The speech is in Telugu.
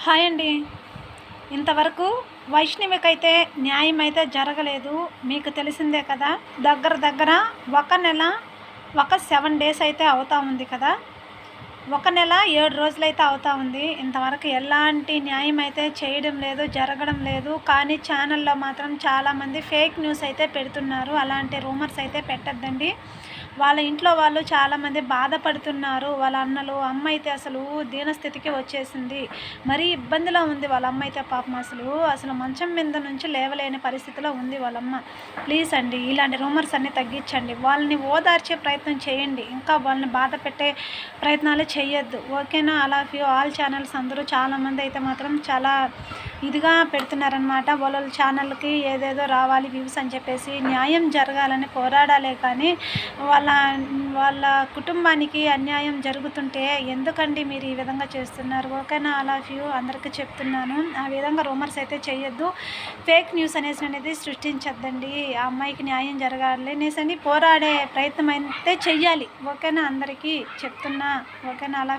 హాయ్ అండి. ఇంతవరకు వైష్ణవికైతే న్యాయం అయితే జరగలేదు. మీకు తెలిసిందే కదా. దగ్గర దగ్గర ఒక నెల 7 డేస్ అయితే అవుతా ఉంది కదా. ఒక నెల 7 రోజులైతే అవుతా ఉంది. ఇంతవరకు ఎలాంటి న్యాయం అయితే చేయడం లేదు, జరగడం లేదు. కానీ ఛానల్లో మాత్రం చాలామంది ఫేక్ న్యూస్ అయితే పెడుతున్నారు. అలాంటి రూమర్స్ అయితే పెట్టద్దండి. వాళ్ళ ఇంట్లో వాళ్ళు చాలామంది బాధపడుతున్నారు. వాళ్ళ అన్నలు, అమ్మ అయితే అసలు దీనస్థితికి వచ్చేసింది. మరీ ఇబ్బందిలో ఉంది వాళ్ళ అమ్మ అయితే. పాపం అసలు మంచం మీద నుంచి లేవలేని పరిస్థితిలో ఉంది వాళ్ళమ్మ. ప్లీజ్ అండి, ఇలాంటి రూమర్స్ అన్నీ తగ్గించండి. వాళ్ళని ఓదార్చే ప్రయత్నం చేయండి. ఇంకా వాళ్ళని బాధ పెట్టే ప్రయత్నాలు చేయొద్దు. ఓకేనా? అలా ఆల్ ఛానల్స్ అందరూ చాలామంది అయితే మాత్రం చాలా ఇదిగా పెడుతున్నారనమాట. వాళ్ళ ఛానల్కి ఏదేదో రావాలి వ్యూస్ అని చెప్పేసి. న్యాయం జరగాలని పోరాడాలే కానీ వాళ్ళ వాళ్ళ కుటుంబానికి అన్యాయం జరుగుతుంటే ఎందుకండి మీరు ఈ విధంగా చేస్తున్నారు? ఓకేనా? అలా అందరికీ చెప్తున్నాను. ఆ విధంగా రూమర్స్ అయితే చేయొద్దు. ఫేక్ న్యూస్ అనేది సృష్టించద్దండి. ఆ అమ్మాయికి న్యాయం జరగాలి అనేసి పోరాడే ప్రయత్నం అయితే చెయ్యాలి. ఓకేనా? అందరికీ చెప్తున్నా. ఓకేనా? అలా